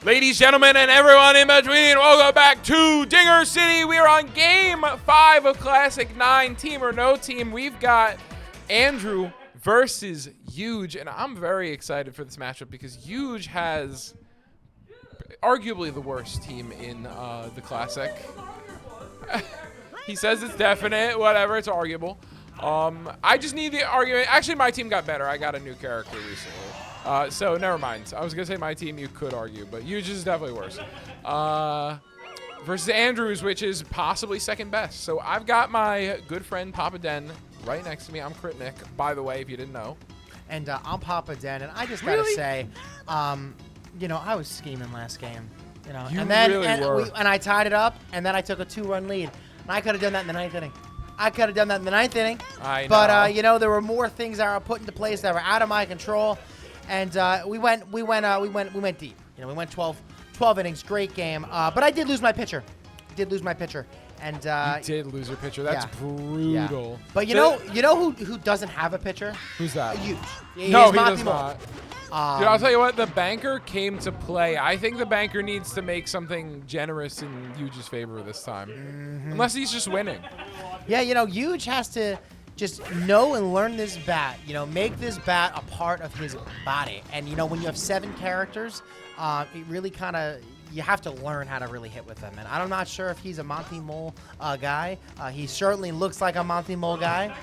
Ladies, gentlemen, and everyone in between, welcome back to Dinger City. We are on Game 5 of Classic 9, Team or No Team. We've got Andrew versus Huge, and I'm very excited for this matchup because Huge has arguably the worst team in the Classic. He says it's definite, whatever, it's arguable. I just need the argument. Actually, my team got better. I got a new character recently. So never mind. I was going to say my team, you could argue, but Huge is definitely worse. Versus Andrews, which is possibly second best. So I've got my good friend Papa Den right next to me. I'm Crit Nick, by the way, if you didn't know. And I'm Papa Den, and I just got to say, you know, I was scheming last game. You know, You and then really were. and I tied it up, and then I took a 2-run lead. And I could have done that in the ninth inning. I know. But you know, there were more things that were put into place that were out of my control, and we went deep. You know, we went 12 innings, great game. But I did lose my pitcher. And You did lose your pitcher. That's brutal. Yeah. But you know who doesn't have a pitcher? Who's that? Huge. No, he does not. Dude, I'll tell you what, the banker came to play. I think the banker needs to make something generous in Huge's favor this time. Unless he's just winning. Yeah, you know, Huge has to just know and learn this bat. You know, make this bat a part of his body. And, you know, when you have 7 characters, it really kind of, you have to learn how to really hit with them. And I'm not sure if he's a Monty Mole guy. He certainly looks like a Monty Mole guy.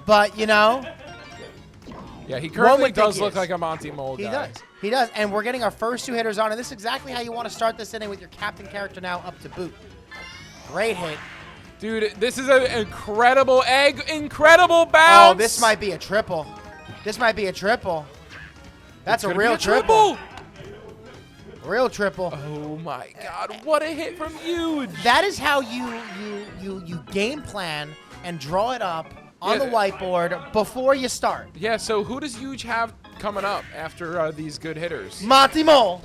But, you know. Yeah, he currently does look like a Monty Mole guy. He does. And we're getting our first 2 hitters on. And this is exactly how you want to start this inning with your captain character now up to boot. Great hit. Dude, this is an incredible bounce. Oh, this might be a triple. That's It's a gonna real be a triple. Real triple. Oh my God! What a hit from Huge. That is how you game plan and draw it up on the whiteboard before you start. Yeah. So who does Huge have coming up after these good hitters? Monty Mole.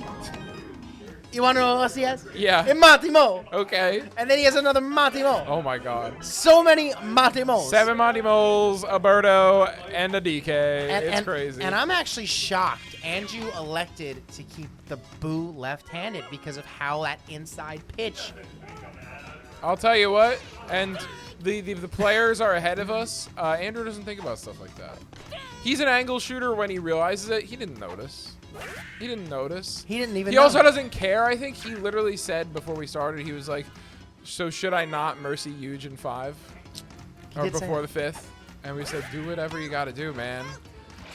You want to know what else he has? Yeah. And Monty Mole. Okay. And then he has another Monty Mole. Oh my God. So many Monty Moles. 7 Monty Moles, a Birdo, and a DK. It's crazy. And I'm actually shocked. Andrew elected to keep the boo left-handed because of how that inside pitch. I'll tell you what. And the players are ahead of us. Andrew doesn't think about stuff like that. He's an angle shooter when he realizes it. He didn't notice. He didn't even know. Also doesn't care. I think he literally said before we started, he was like, so should I not mercy Huge in 5? Or before the 5th? And we said, do whatever you got to do, man.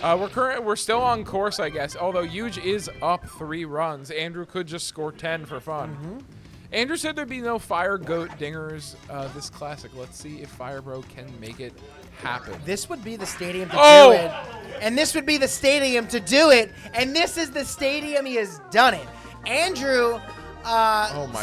We're still on course, I guess. Although Huge is up 3 runs. Andrew could just score 10 for fun. Andrew said there'd be no Fire Goat dingers this Classic. Let's see if Fire Bro can make it happen. This would be the stadium to do it. And this would be the stadium to do it. And this is the stadium he has done it. Andrew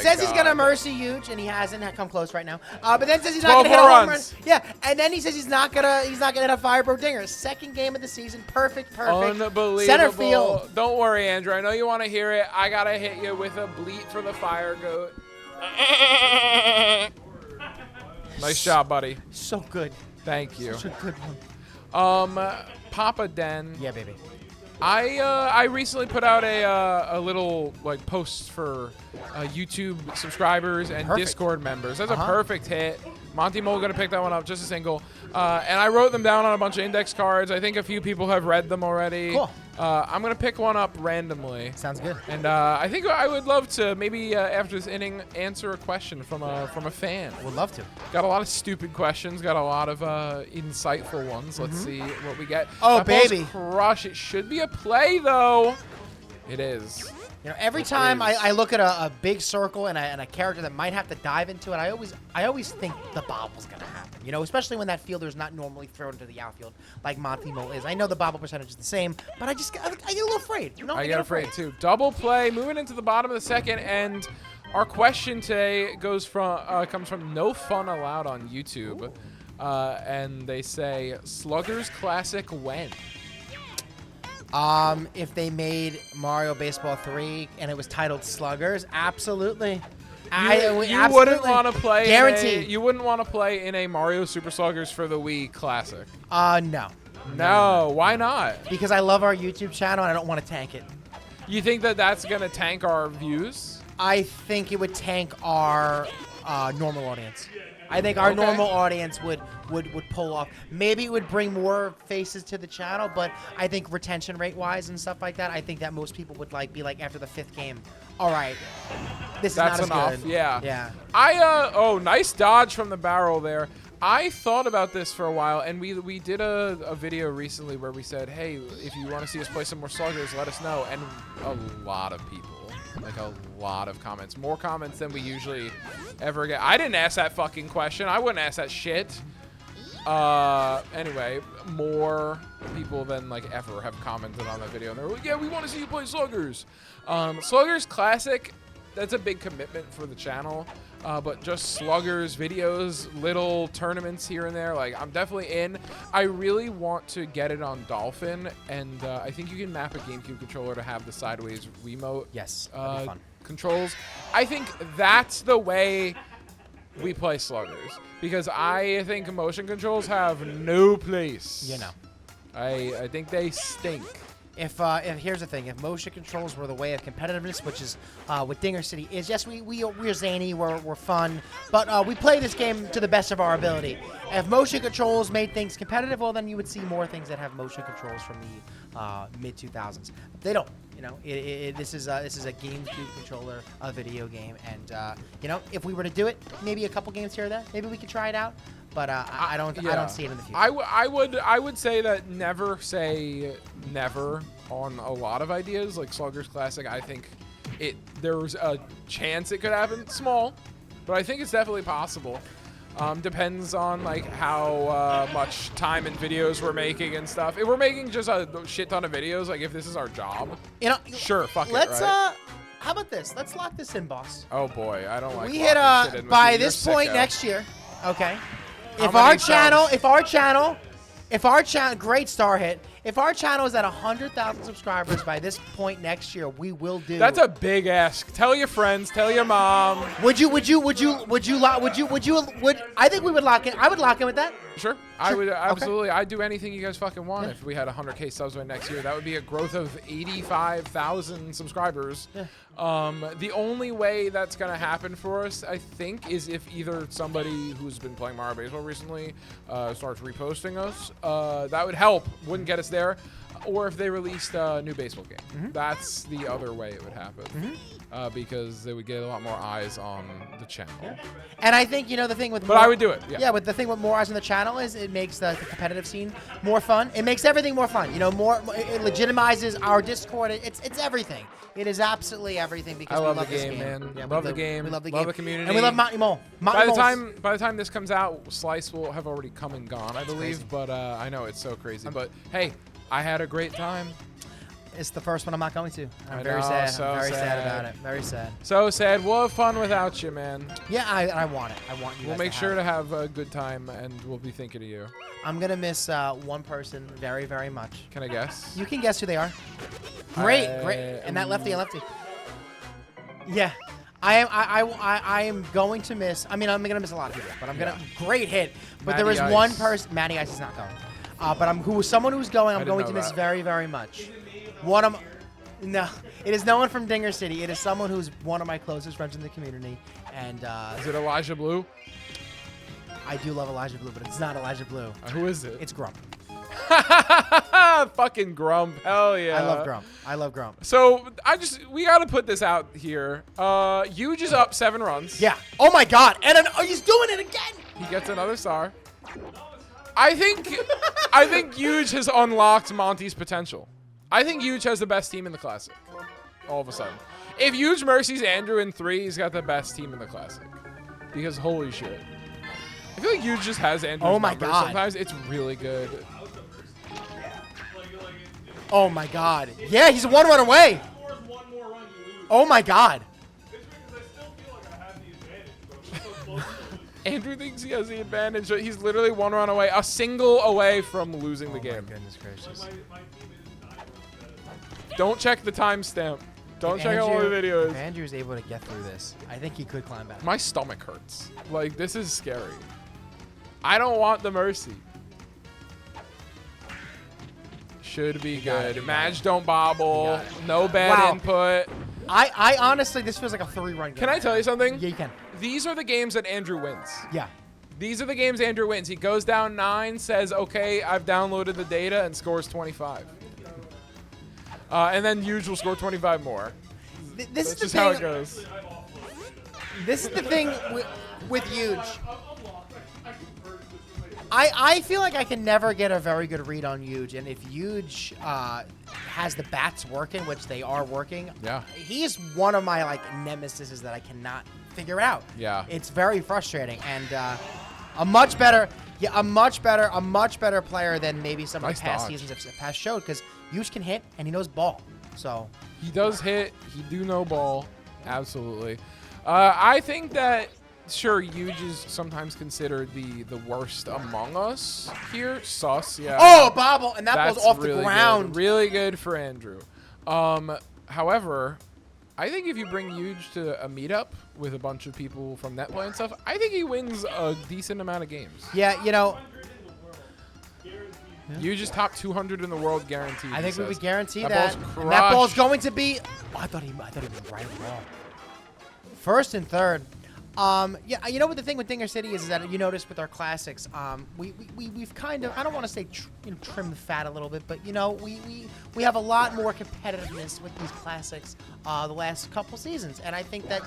says he's going to mercy Huge, and he hasn't come close right now. But then says he's not going to hit a home run. Yeah, and then he says he's not gonna hit a Fire Bro dinger. Second game of the season, perfect. Unbelievable. Center field. Don't worry, Andrew. I know you want to hear it. I gotta hit you with a bleat for the Fire Goat. Nice job, buddy. So good. Thank you. Such a good one. Papa Den. Yeah, baby. I recently put out a little like post for YouTube subscribers and Discord members. That's a perfect hit. Monty Mole gonna pick that one up, just a single. And I wrote them down on a bunch of index cards. I think a few people have read them already. Cool. I'm gonna pick one up randomly. Sounds good. And I think I would love to maybe after this inning answer a question from a fan. Would love to. Got a lot of stupid questions. Got a lot of insightful ones. Let's see what we get. Oh, That ball's baby. Crush. It should be a play though. It is. You know, every time I look at a big circle and a character that might have to dive into it, I always think the bobble's gonna happen. You know, especially when that fielder's not normally thrown to the outfield like Monty Mole is. I know the bobble percentage is the same, but I get a little afraid. You know, I get afraid too. Double play, moving into the bottom of the second, and our question today comes from No Fun Allowed on YouTube, and they say Sluggers Classic when? If they made Mario Baseball 3 and it was titled Sluggers, absolutely. You wouldn't want to play. Guaranteed. You wouldn't want to play in a Mario Super Sluggers for the Wii Classic. No. No, why not? Because I love our YouTube channel and I don't want to tank it. You think that that's gonna tank our views? I think it would tank our normal audience. I think our normal audience would pull off. Maybe it would bring more faces to the channel, but I think retention rate wise and stuff like that, I think that most people would be like after the 5th game, all right, this is not as enough. good. Yeah. Yeah. Oh, nice dodge from the barrel there. I thought about this for a while, and we did a video recently where we said, hey, if you want to see us play some more Sluggers, let us know. And a lot of people, like a lot of comments, more comments than we usually ever get. I didn't ask that fucking question. I wouldn't ask that shit. Anyway, more people than like ever have commented on that video, and they're like, yeah, we want to see you play Sluggers. Sluggers Classic, that's a big commitment for the channel. But just Sluggers videos, little tournaments here and there, like I'm definitely in. I really want to get it on Dolphin, and I think you can map a GameCube controller to have the sideways Wiimote that'd be fun. controls. I think that's the way we play Sluggers, because I think motion controls have no place. You know. I think they stink. If here's the thing, if motion controls were the way of competitiveness, which is what Dinger City is, yes, we're zany, we're fun, but we play this game to the best of our ability. If motion controls made things competitive, well, then you would see more things that have motion controls from the mid 2000s. They don't. You know, this is a GameCube controller, a video game, and you know, if we were to do it, maybe a couple games here or there, maybe we could try it out. But I don't see it in the future. I would say that never say never on a lot of ideas like Sluggers Classic. I think there's a chance it could happen, small, but I think it's definitely possible. Depends on like how much time and videos we're making and stuff. If we're making just a shit ton of videos, like if this is our job, you know, sure, fuck it, let's right? How about this? Let's lock this in, boss. Oh boy, I don't like. We hit locking shit in with by you. this You're point sicko. next year. Okay. How If many our channel, subs? great star hit. If our channel is at 100,000 subscribers by this point next year, we will do. That's a big ask. Tell your friends. Tell your mom. I think we would lock in. I would lock in with that. Sure. I would absolutely. I'd do anything you guys fucking want if we had 100K subs by next year. That would be a growth of 85,000 subscribers. Yeah. The only way that's gonna happen for us, I think, is if either somebody who's been playing Mario Baseball recently starts reposting us. That would help. Wouldn't get us there. Or if they released a new baseball game. That's the other way it would happen. Because they would get a lot more eyes on the channel. Yeah. And I think, you know, the thing with But I would do it. Yeah. But the thing with more eyes on the channel is it makes the competitive scene more fun. It makes everything more fun. You know, it legitimizes our Discord. It's everything. It is absolutely everything because I we love love the this game, game. man. Yeah, Love the game. We love the Love game. the community. And we love Monty Mole. By the time this comes out, Slice will have already come and gone, I believe. crazy. But I know it's so crazy. But hey, I had a great time. It's the first one I'm not going to. I'm I very know, sad. so I'm very sad sad. about it. Very sad. So sad. We'll have fun without you, man. Yeah, I want it. I want you We'll guys make to sure have to it. have a good time, and we'll be thinking of you. I'm going to miss one person very, very much. Can I guess? You can guess who they are. Great. And that lefty. Yeah. I am going to miss. I mean, I'm going to miss a lot of people, but I'm going to great hit. But there Matty is Ice. one person. Matty Ice is not going. But someone who's going. I'm didn't going know to miss that. very, very much. No, it is no one from Dinger City. It is someone who's one of my closest friends in the community, and Is it Elijah Blue? I do love Elijah Blue, but it's not Elijah Blue. Who is it? It's Grump. Fucking Grump. Hell yeah. I love Grump. So we got to put this out here. Huge is up 7 runs. Yeah. Oh my God. And he's doing it again. He gets another star. I think Huge has unlocked Monty's potential. I think Huge has the best team in the Classic. All of a sudden. If Huge mercies Andrew in 3, he's got the best team in the Classic. Because holy shit. I feel like Huge just has Andrew's Oh my numbers God. sometimes. It's really good. Oh my God. Yeah, he's 1 run away. Oh my God. Andrew thinks he has the advantage. But he's literally 1 run away. A single away from losing the game. Goodness gracious. Don't check the timestamp. Don't check how long the video If is. Andrew's able to get through this, I think he could climb back. My stomach hurts. Like, this is scary. I don't want the mercy. Should be got it, good. you got Madge it. don't bobble. You got it. No bad Wow. input. I honestly, this feels like a 3-run game. Can I tell you something? Yeah, you can. These are the games that Andrew wins. Yeah. These are the games Andrew wins. He goes down 9, says, okay, I've downloaded the data, and scores 25. And then Huge will score 25 more. This That's is the just thing. how it goes. This is the thing with Huge. I feel like I can never get a very good read on Huge, and if Huge has the bats working, which they are working, Yeah. he's one of my like nemesises that I cannot figure out. Yeah. It's very frustrating, and a much better player than maybe some of Nice the past dodge. seasons have past showed, because Huge can hit and he knows ball. So He does hit. He do know ball. Absolutely. I think that, sure, Huge is sometimes considered the worst among us here. Sus, yeah. oh, bobble, and that That's ball's off really the good. ground. Really good for Andrew. However, I think if you bring Huge to a meetup with a bunch of people from NetPlay and stuff, I think he wins a decent amount of games. Yeah, you know, Huge is top 200 in the world guaranteed. I think we says. would guarantee That that. ball's And that ball's crushed. going to be. Oh, I thought he was right and wrong. First and third. Yeah, you know what the thing with Dinger City is that you notice with our classics, we've kind of, I don't want to say trim the fat a little bit, but you know we have a lot more competitiveness with these classics the last couple seasons, and I think that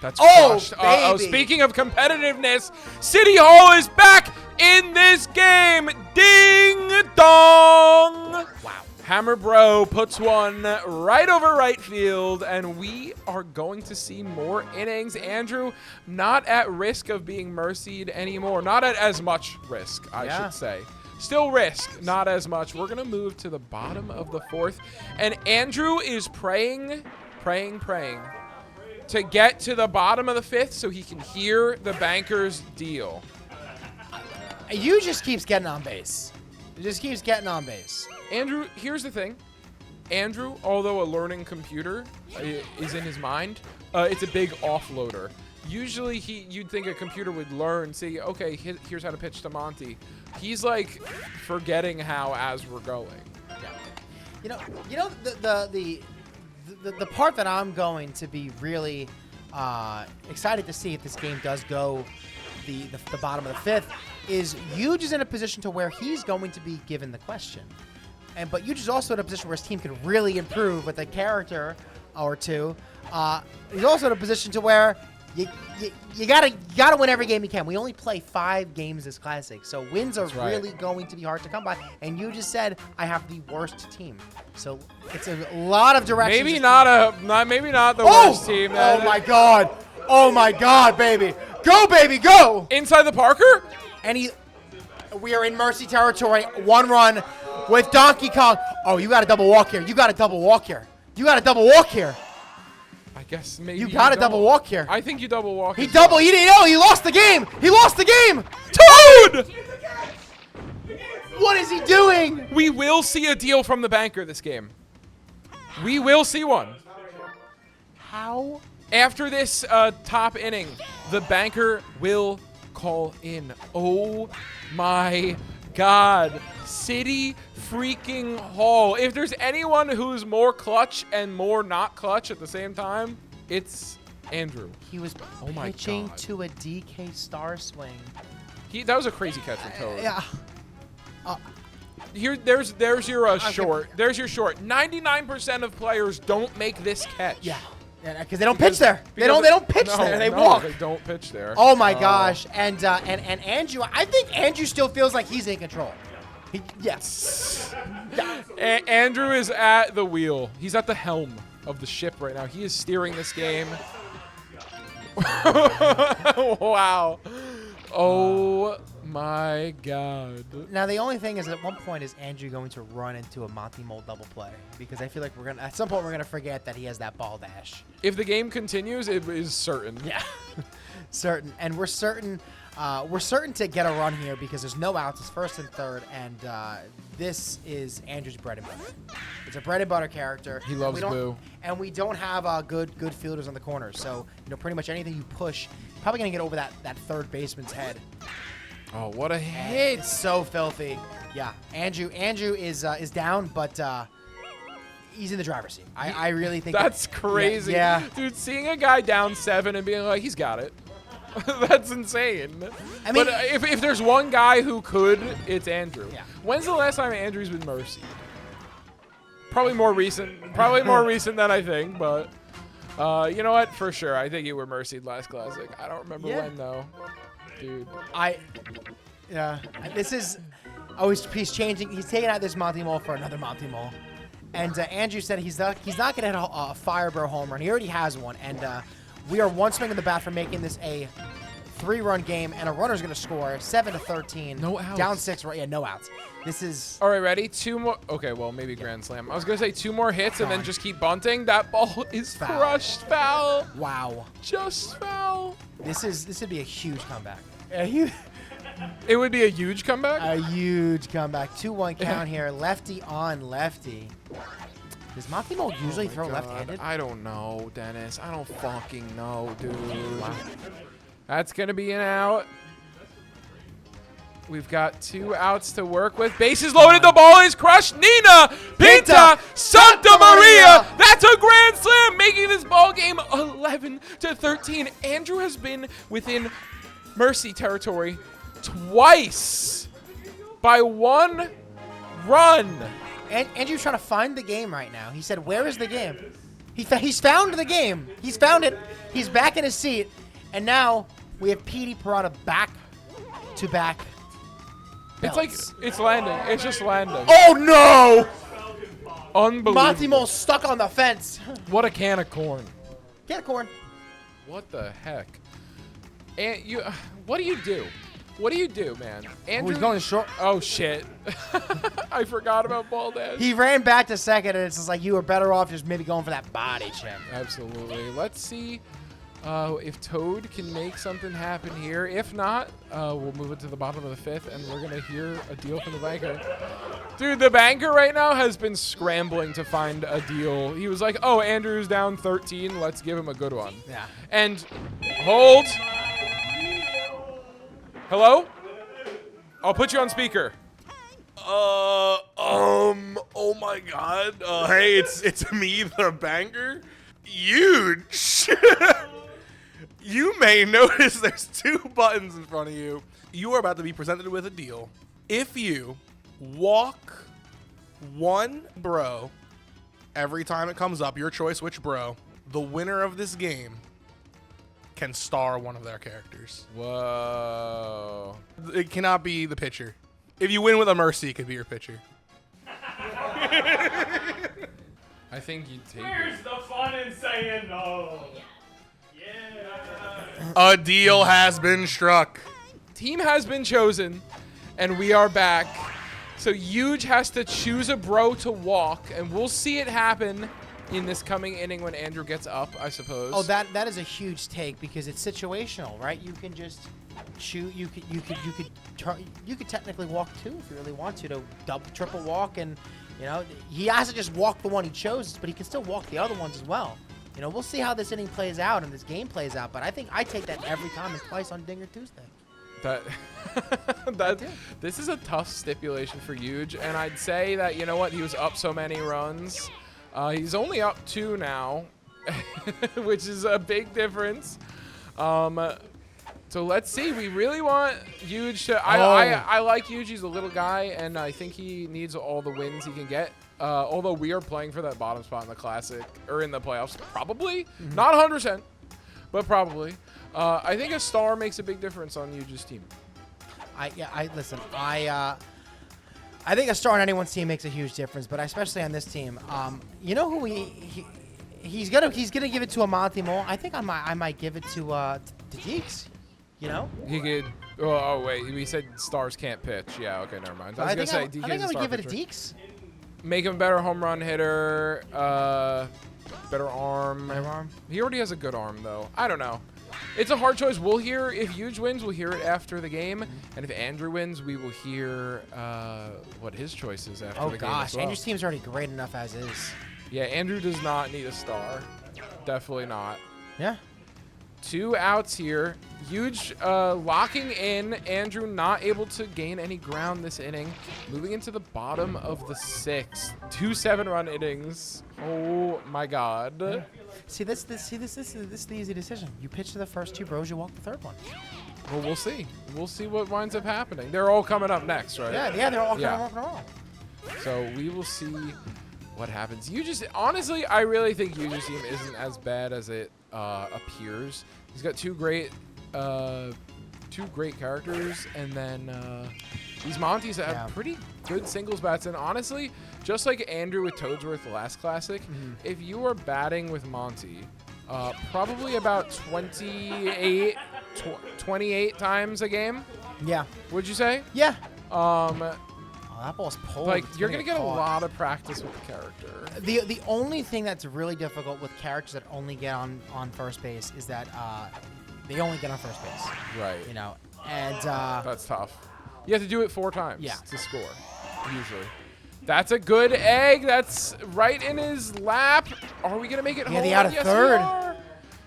That's Oh, crushed. baby. Speaking of competitiveness, City Hall is back in this game. Ding dong. wow. Hammer Bro puts one right over right field, and we are going to see more innings. Andrew, not at risk of being mercied anymore. Not at as much risk, I Yeah. should say. Still risk, not as much. We're going to move to the bottom of the 4th, and Andrew is praying to get to the bottom of the 5th so he can hear the bankers deal. You just keeps getting on base. It just keeps getting on base. Andrew, here's the thing. Andrew, although a learning computer is in his mind, it's a big offloader. Usually you'd think a computer would learn, say, okay, here's how to pitch to Monty. He's like forgetting how as we're going. Yeah. You know the part that I'm going to be really excited to see if this game does go the bottom of the 5th is Huge is in a position to where he's going to be given the question. But Huge is also in a position where his team can really improve with a character or two. He's also in a position to where you gotta win every game you can. We only play 5 games this classic, so wins are That's right. really going to be hard to come by. And you just said I have the worst team, so it's a lot of directions. Maybe not the worst team. Oh my God! Oh my God, baby! Go, baby, go! Inside the Parker? And we are in mercy territory. 1 run with Donkey Kong. Oh, you got a double walk here. You got a double walk here. You got a double walk here. I guess maybe You got a don't. double walk here. I think you double walk. He didn't know. He lost the game. He lost the game. Toad! What is he doing? We will see a deal from the banker this game. We will see one. How? After this top inning, the banker will call in. Oh my God. City freaking Hall. If there's anyone who's more clutch and more not clutch at the same time, it's Andrew. He was Oh my pitching God. to a DK star swing. That was a crazy catch from Toad. Yeah. There's your short. There's your short. 99% of players don't make this catch. Yeah. Because they don't pitch there. They don't pitch there. They no, walk. They don't pitch there. Oh my gosh. And Andrew, I think Andrew still feels like he's in control. Yes. Andrew is at the wheel. He's at the helm of the ship right now. He is steering this game. Wow. Oh my God. Now the only thing is, at one point, is Andrew going to run into a Monty Mole double play? Because I feel like at some point we're gonna forget that he has that ball dash. If the game continues, it is certain. Yeah. Certain. And we're certain to get a run here because there's no outs. It's 1st and 3rd, and this is Andrew's bread and butter. It's a bread and butter character. He loves Boo. And we don't have good fielders on the corners, so pretty much anything you push, probably gonna get over that third baseman's head. Oh, what a And hit. it's so filthy. Yeah, Andrew is down, but he's in the driver's seat. I really think that's crazy. Yeah. Dude, seeing a guy down 7 and being like, he's got it. That's insane. I mean, but if there's one guy who could, it's Andrew. Yeah. When's the last time Andrew's been mercy? Probably more recent. Probably more recent than I think, but you know what? For sure. I think you were mercied last Classic. I don't remember when, though. Dude. This is... Oh, he's changing. He's taking out this Monty Mole for another Monty Mole. And Andrew said he's not going to hit a Fireborough home run. He already has one. And we are one swing of the bat for making this a 3-run game. And a runner's going to score 7-13. No outs. Down 6. Yeah, no outs. This is... All right, ready? 2 more. Okay, well, maybe Grand Slam. I was going to say 2 more hits and then just keep bunting. That ball is Foul. crushed. Foul. Wow. Just foul. This would be a huge comeback. It would be a huge comeback? A huge comeback. 2-1 count here. Lefty on lefty. Does Monty Mole usually throw left-handed? I don't know, Dennis. I don't fucking know, dude. Wow. That's going to be an out. We've got 2 outs to work with. Bases loaded. The ball is crushed. Nina Pinta Santa Maria. That's a grand slam, making this ball game 11-13. Andrew has been within mercy territory twice by 1 run. And Andrew's trying to find the game right now. He said, "Where is the game?" He's found the game. He's found it. He's back in his seat, and now we have Petey Parada back to back. It's like it's landing. It's just landing. Oh no! Unbelievable. Monty Mole stuck on the fence. What a can of corn. Get a corn. What the heck? And you, what do you do? What do you do, man? Andrew, He's going short. Oh shit! I forgot about ball dash. He ran back to second, and it's just like you were better off just maybe going for that body check. Absolutely. Let's see if Toad can make something happen here. If not, we'll move it to the bottom of the 5th, and we're gonna hear a deal from the banker. Dude, the banker right now has been scrambling to find a deal. He was like, "Oh, Andrew's down 13. Let's give him a good one." Yeah. And hold. Hello? I'll put you on speaker. Oh my God. Hey, it's me, the banker. Huge. You may notice there's 2 buttons in front of you. You are about to be presented with a deal. If you walk 1 bro every time it comes up, your choice which bro, the winner of this game can star one of their characters. Whoa. It cannot be the pitcher. If you win with a mercy, it could be your pitcher. I think you take Where's it. the fun in saying no? Yeah. A deal has been struck. Team has been chosen, and we are back. So Huge has to choose a bro to walk, and we'll see it happen in this coming inning when Andrew gets up, I suppose. Oh, that is a huge take because it's situational, right? You can just shoot. You could technically walk 2 if you really want to double, triple walk, and you know he has to just walk the one he chose, but he can still walk the other ones as well. You know, we'll see how this inning plays out and this game plays out, but I think I take that every time and twice on Dinger Tuesday. This is a tough stipulation for Huge, and I'd say that, you know what, he was up so many runs. He's only up 2 now, which is a big difference. So let's see. We really want Huge to. I like Huge. He's a little guy, and I think he needs all the wins he can get. Although we are playing for that bottom spot in the Classic or in the playoffs, probably not 100%, but probably. I think a star makes a big difference on Huge's team. Listen. I think a star on anyone's team makes a huge difference, but especially on this team. You know who he's gonna give it to a Monty Mole. I think I might give it to Deeks. You know? He could. Oh wait, we said stars can't pitch. Yeah. Okay, never mind. I think I would give it to Deeks. Make him a better home run hitter. Better arm. Better arm. He already has a good arm though. I don't know. It's a hard choice. We'll hear if Huge wins. We'll hear it after the game, and if Andrew wins, we will hear what his choice is after the game. Oh gosh, as well. Andrew's team's already great enough as is. Yeah, Andrew does not need a star. Definitely not. Yeah. 2 outs here. Huge locking in. Andrew not able to gain any ground this inning. Moving into the bottom of the 6th. 2 7-run innings. Oh my God. See, this is the easy decision. You pitch to the first 2 bros, you walk the 3rd one. Well, we'll see. We'll see what winds up happening. They're all coming up next, right? Yeah, they're all Yeah. coming up and all. So we will see what happens. Honestly, I really think Yuji's team isn't as bad as it appears. He's got 2 great characters, and then these Monties have pretty good singles bats. And honestly, just like Andrew with Toadsworth last Classic, if you are batting with Monty, probably about 28 times a game, Yeah. would you say? Yeah. Oh, that ball's pulled. Like, It's you're gonna get a caught. lot of practice with the character. The only thing that's really difficult with characters that only get on first base is that they only get on first base. Right. You know, and That's tough. You have to do it 4 times Yeah. to score, usually. That's a good egg. That's right in his lap. Are we going to make it home? the out at Yes, third. We are.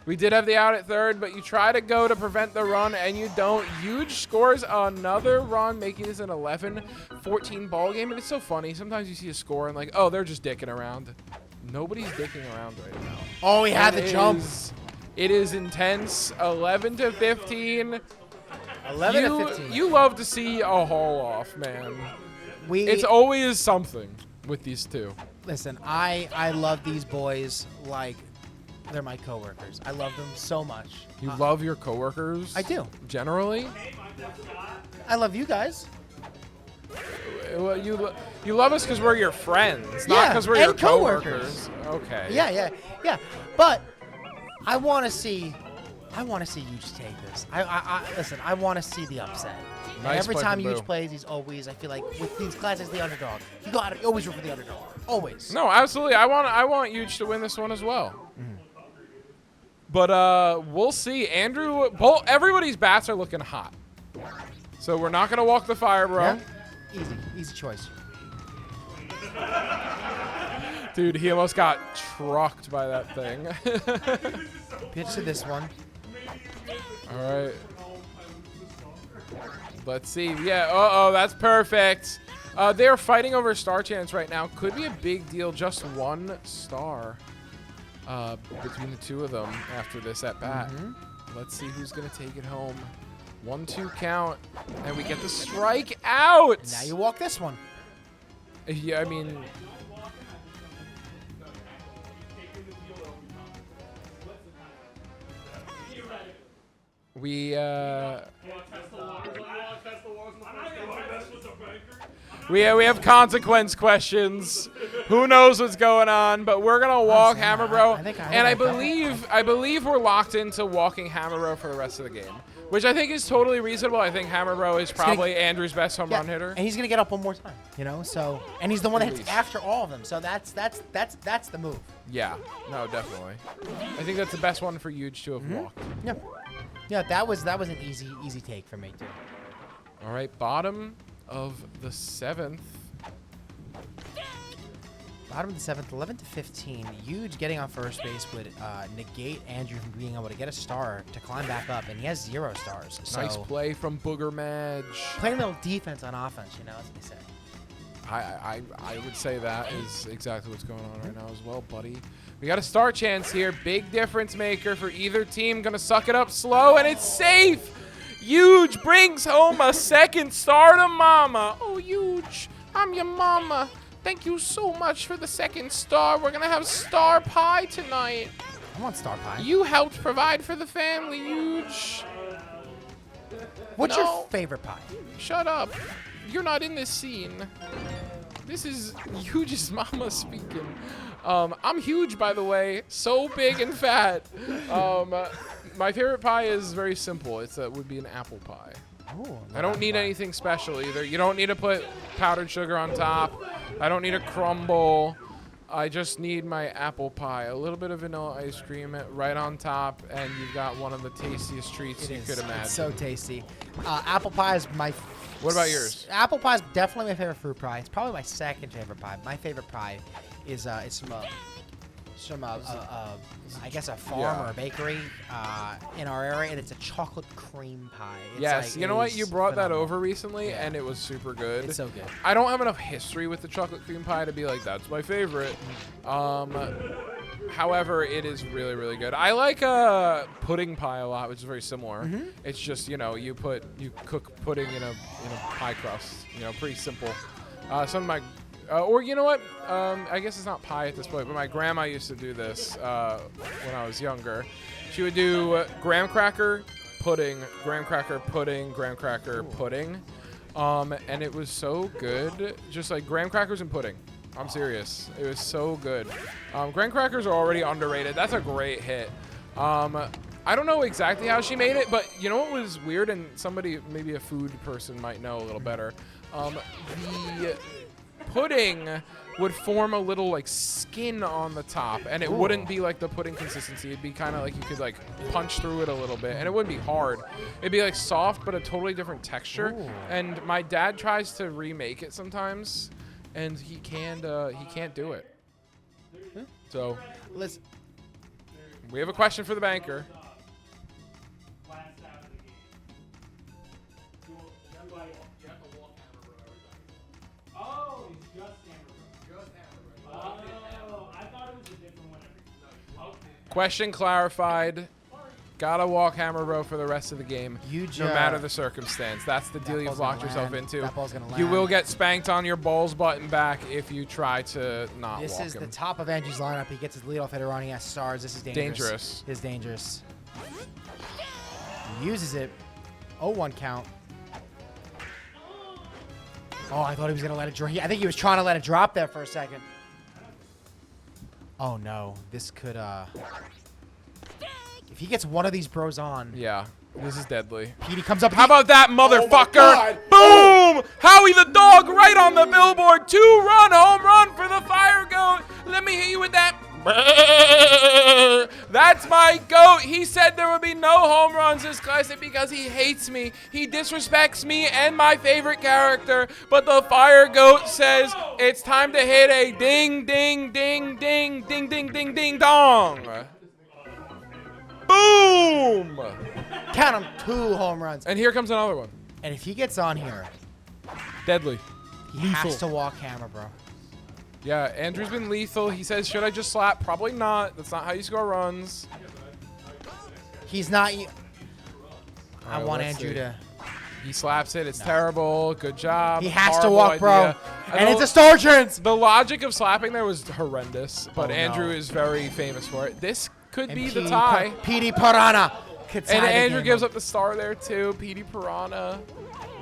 We did have the out at 3rd, but you try to go to prevent the run, and you don't. Huge scores another run, making this an 11-14 ball game. And it's so funny. Sometimes you see a score and like, oh, they're just dicking around. Nobody's dicking around right now. oh, he had the jump. It is intense. 11-15. 11 to 15. You love to see a haul off, man. It's we always something with these 2. listen. I love these boys like they're my coworkers. I love them so much. You love your coworkers? I do. Generally? I love you guys. Well, you love us because we're your friends, not Yeah, because we're and your coworkers. coworkers. Okay. Yeah. But I want to see you just take this. Listen. I want to see the upset. And Nice every play time from Huge Boo. plays, he's always. I feel like with these classes, the underdog. You got to always root for the underdog. Always. No, absolutely. I want Huge to win this one as well. But we'll see. Andrew, everybody's bats are looking hot. So we're not gonna walk the fire, bro. Yeah? Easy choice. Dude, he almost got trucked by that thing. Pitch to this one. All right. Let's see. Yeah. Uh-oh, that's perfect. They're fighting over star chance right now. Could be a big deal. Just 1 star between the 2 of them after this at bat. Let's see who's going to take it home. 1-2 count. And we get the strike out. Now you walk this one. Yeah, I mean... We have consequence questions. Who knows what's going on? But we're gonna walk Hammer Bro, and I believe we're locked into walking Hammer Bro for the rest of the game, which I think is totally reasonable. I think Hammer Bro is probably Andrew's best home run hitter. And he's gonna get up one more time. You know, so and he's the one that At hits least. after all of them. So that's the move. Yeah, no, definitely. I think that's the best one for Huge to have walked. Yeah, that was an easy take for me too. All right, bottom of the 7th. Bottom of the 7th, 11 to 15. Huge getting on first base would negate Andrew from being able to get a star to climb back up, and he has 0 stars. So Nice play from Booger Madge. playing a little defense on offense, you know, as they say. I would say that is exactly what's going on right now as well, buddy. We got a star chance here. Big difference maker for either team. Gonna suck it up slow, and it's safe. Huge brings home a 2nd star to mama. Oh, Huge, I'm your mama. Thank you so much for the 2nd star. We're gonna have star pie tonight. I want star pie. You helped provide for the family, Huge. What's No. your favorite pie? Shut up. You're not in this scene. This is Huge's mama speaking. I'm huge, by the way. So big and fat. My favorite pie is very simple. It would be an apple pie. Ooh, I don't need anything special either. You don't need to put powdered sugar on top. I don't need a crumble. I just need my apple pie. A little bit of vanilla ice cream right on top, and you've got one of the tastiest treats you could imagine. It's so tasty. Apple pie is my. What about yours? Apple pie is definitely my favorite fruit pie. It's probably my 2nd favorite pie. My favorite pie is some from I guess a farm Yeah. or a bakery in our area, and it's a chocolate cream pie. It's Yes, like, you know it what? is You brought that phenomenal. over recently, Yeah. and it was super good. It's so good. I don't have enough history with the chocolate cream pie to be like, that's my favorite. However, it is really, really good. I like pudding pie a lot, which is very similar. It's just, you know, you cook pudding in a pie crust. You know, pretty simple. Some of my, or you know what? I guess it's not pie at this point, but my grandma used to do this when I was younger. She would do graham cracker pudding, graham cracker pudding, graham cracker pudding. And it was so good. Just like graham crackers and pudding. I'm serious. It was so good. Graham crackers are already underrated. That's a great hit. I don't know exactly how she made it, but you know what was weird, and somebody, maybe a food person might know a little better. The pudding would form a little like skin on the top, and it wouldn't be like the pudding consistency. It'd be kind of like you could like punch through it a little bit, and it wouldn't be hard. It'd be like soft, but a totally different texture. And my dad tries to remake it sometimes, and he can't do it. So Listen, we have a question for the banker. Last out of the game. Oh, it's just hammer. Oh, I thought it was a different one. Question clarified. Gotta walk hammer row for the rest of the game, Huge, no matter the circumstance. That's the deal you've ball's locked gonna yourself land. into. That ball's gonna You land. will get spanked on your balls button back if you try to not this walk is him. the top of Andrew's lineup. He gets his leadoff hitter on. He has stars. This is dangerous. Dangerous. This is dangerous. He uses it. 0-1 count. Oh, I thought he was going to let it drop. I think he was trying to let it drop there for a second. Oh, no. This could, if he gets one of these bros on, Yeah, this is deadly. Petey comes up. How about that, motherfucker? God. Boom! Howie the dog right on the billboard. 2-run home run for the Fire Goat. Let me hit you with that. That's my goat. He said there would be no home runs this classic because he hates me. He disrespects me and my favorite character. But the Fire Goat says it's time to hit a ding, ding, ding, ding, ding, ding, ding, ding, dong. Boom! Count him 2 home runs. And here comes another one. And if he gets on here, Deadly. he has to walk hammer, bro. Yeah, Andrew's been lethal. He says, should I just slap? Probably not. That's not how you score runs. He's not. I right, want let's Andrew see. to. He slaps it. It's terrible. Good job. He has to Horrible walk, bro. idea. And it's a star chance. The logic of slapping there was horrendous, but Oh, Andrew no. is very famous for it. This could And be the Petey tie. Petey Piranha. could tie And the Andrew game gives up. up the star there too. Petey Piranha.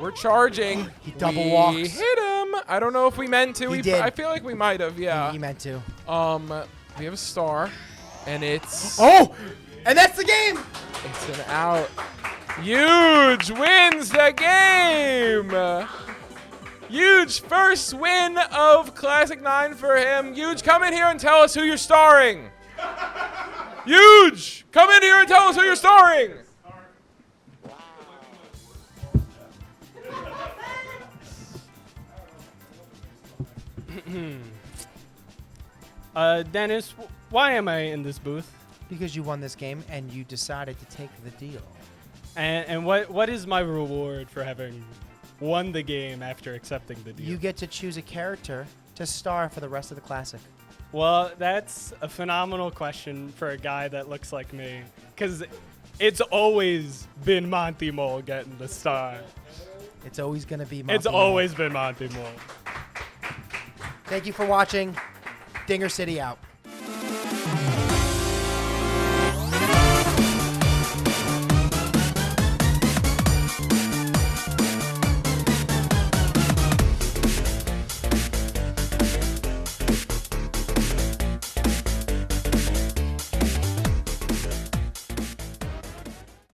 We're charging. He double We walks. hit him. I don't know if we meant to. He did. I feel like we might have. Yeah. He meant to. We have a star, and it's Oh! And that's the game! it's an out. Huge wins the game. Huge first win of Classic 9 for him. Huge, come in here and tell us who you're starring. Huge, come in here and tell us who you're starring. Dennis, why am I in this booth? Because you won this game and you decided to take the deal. And what is my reward for having won the game after accepting the deal? You get to choose a character to star for the rest of the classic. Well, that's a phenomenal question for a guy that looks like me, because it's always been Monty Mole getting the star. It's always going to be It's Monty always been Monty Mole. Mole. Thank you for watching. Dinger City out.